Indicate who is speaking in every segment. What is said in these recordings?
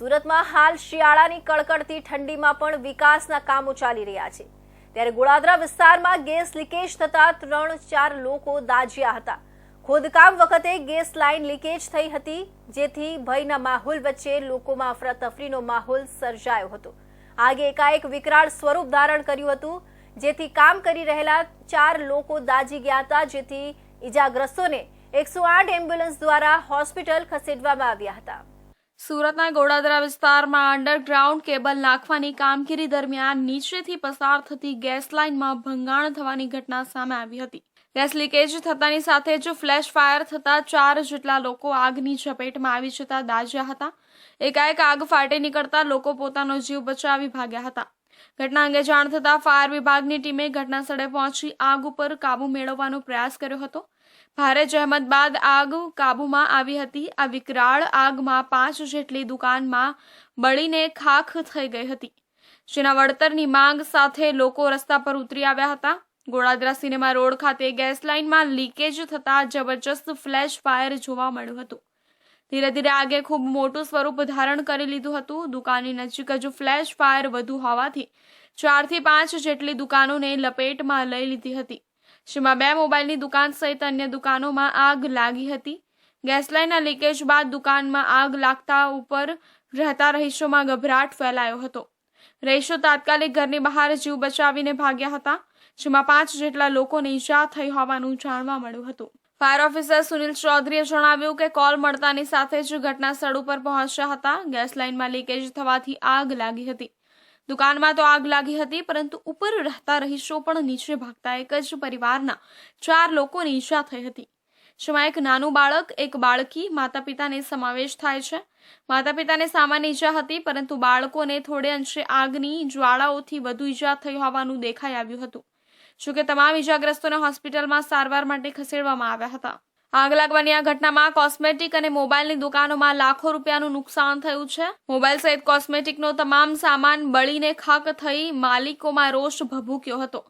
Speaker 1: સુરતમાં હાલ શિયાળાની કડકડતી ઠંડીમાં પણ વિકાસના કામો ચાલી રહ્યા છે, ત્યારે ગોળાદરા વિસ્તારમાં ગેસ લીકેજ થતા 3-4 લોકો દાઝ્યા હતા। ખોદકામ વખતે ગેસ લાઇન લીકેજ થઈ હતી, જેથી ભયના માહોલ વચ્ચે લોકોમાં અફરાતફરીનો માહોલ સર્જાયો હતો। આગે એકાએક વિકરાળ સ્વરૂપ ધારણ કર્યું હતું, જેથી કામ કરી રહેલા 4 લોકો દાઝી ગયા હતા, જેથી ઇજાગ્રસ્તોને 108 એમ્બ્યુલન્સ દ્વારા હોસ્પિટલ ખસેડવામાં આવ્યા હતા।
Speaker 2: સુરતના ગોળાદરા વિસ્તારમાં અંડરગ્રાઉન્ડ કેબલ નાખવાની કામગીરી દરમિયાન નીચેથી પસાર થતી ગેસ લાઇનમાં ભંગાણ થવાની ઘટના સામે આવી હતી। ગેસ લીકેજ થતાની સાથે જ ફ્લેશ ફાયર થતા 4 જેટલા લોકો આગની ઝપેટમાં આવી જતા દાઝ્યા હતા। એકાએક આગ ફાટી નીકળતા લોકો પોતાનો જીવ બચાવી ભાગ્યા હતા। ઘટના અંગે જાણ થતા ફાયર વિભાગની ટીમે ઘટનાસ્થળે પહોંચી આગ ઉપર કાબુ મેળવવાનો પ્રયાસ કર્યો હતો। ભારે જહેમત બાદ આગ કાબૂમાં આવી હતી। આ વિકરાળ આગમાં 5 જેટલી દુકાનમાં બળીને ખાખ થઈ ગઈ હતી, જેના વળતરની માંગ સાથે લોકો રસ્તા પર ઉતરી આવ્યા હતા। ગોળાદરા સિનેમા રોડ ખાતે ગેસ લાઇનમાં લીકેજ થતા જબરજસ્ત ફ્લેશ ફાયર જોવા મળ્યું હતું। ધીરે ધીરે આગે ખૂબ મોટું સ્વરૂપ ધારણ કરી લીધું હતું। દુકાનની નજીક જ ફ્લેશ ફાયર વધુ હોવાથી 4 થી 5 જેટલી દુકાનોને લપેટમાં લઈ લીધી હતી, જેમાં 2 મોબાઈલની દુકાન સહિત અન્ય દુકાનોમાં આગ લાગી હતી। ગેસ લાઇનના લીકેજ બાદ દુકાનમાં આગ લાગતા ઉપર રહેતા રહીશોમાં ગભરાટ ફેલાયો હતો। રહીશો તાત્કાલિક ઘરની બહાર જીવ બચાવીને ભાગ્યા હતા, જેમાં 5 જેટલા લોકોને ઈજા થઈ હોવાનું જાણવા મળ્યું હતું। ફાયર ઓફિસર સુનિલ ચૌધરીએ જણાવ્યું કે કોલ મળતાની સાથે જ ઘટના સ્થળ ઉપર પહોંચ્યા હતા। ગેસ લાઇનમાં લીકેજ થવાથી આગ લાગી હતી। દુકાનમાં તો આગ લાગી હતી, પરંતુ ઉપર રહેતા રહીશો પણ નીચે ભાગતા એક જ પરિવારના 4 લોકોને ઈજા થઈ હતી, જેમાં એક નાનું બાળક, એક બાળકી, માતા પિતાને સમાવેશ થાય છે। માતા પિતાને સામાન્ય ઈજા હતી, પરંતુ બાળકોને થોડે અંશે આગની જ્વાળાઓથી વધુ ઈજા થઈ હોવાનું દેખાઈ આવ્યું હતું। જોકે તમામ ઈજાગ્રસ્તોને હોસ્પિટલમાં સારવાર માટે ખસેડવામાં આવ્યા હતા। આગ લાગવાની આ ઘટનામાં કોસ્મેટિક અને મોબાઈલની દુકાનોમાં લાખો રૂપિયાનું નુકસાન થયું છે। મોબાઈલ સહિત કોસ્મેટિકનો તમામ સામાન બળીને ખાક થઈ માલિકોમાં રોષ ભભૂક્યો હતો।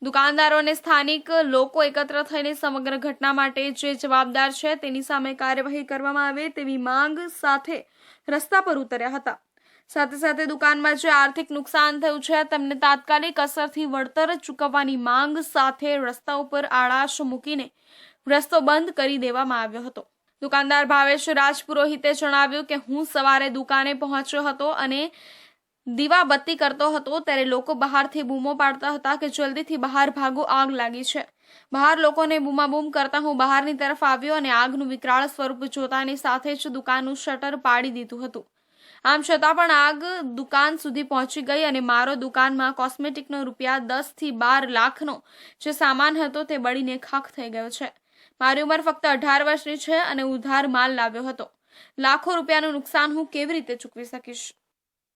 Speaker 2: દુકાનદારો અને સ્થાનિક લોકો એકત્ર થઈને સમગ્ર ઘટના માટે જે જવાબદાર છે તેની સામે કાર્યવાહી કરવામાં આવે તેવી માંગ સાથે રસ્તા પર ઉતર્યા હતા। સાથે સાથે દુકાનમાં જે આર્થિક નુકસાન થયું છે તેમને તાત્કાલિક અસરથી વળતર ચૂકવવાની માંગ સાથે રસ્તા ઉપર આળાશ મૂકીને રસ્તો બંધ કરી દેવામાં આવ્યો હતો। દુકાનદાર ભાવેશ રાજપુરોહિતે જણાવ્યું કે હું સવારે દુકાને પહોંચ્યો હતો અને દીવાબત્તી કરતો હતો, ત્યારે લોકો બહારથી બૂમો પાડતા હતા કે જલ્દીથી બહાર ભાગો, આગ લાગી છે। બહાર લોકોને બૂમાબૂમ કરતા હું બહારની તરફ આવ્યો અને આગનું વિકરાળ સ્વરૂપ જોતાની સાથે જ દુકાનનું શટર પાડી દીધું હતું। આમ છતાં પણ આગ દુકાન સુધી પહોંચી ગઈ અને મારો દુકાનમાં કોસ્મેટિકનો રૂપિયા 10 થી 12 લાખનો જે સામાન હતો તે બળીને ખાખ થઈ ગયો છે। મારી ઉંમર ફક્ત 18 વર્ષની છે અને ઉધાર માલ લાવ્યો હતો। લાખો રૂપિયાનું નુકસાન હું કેવી રીતે ચૂકવી શકીશ?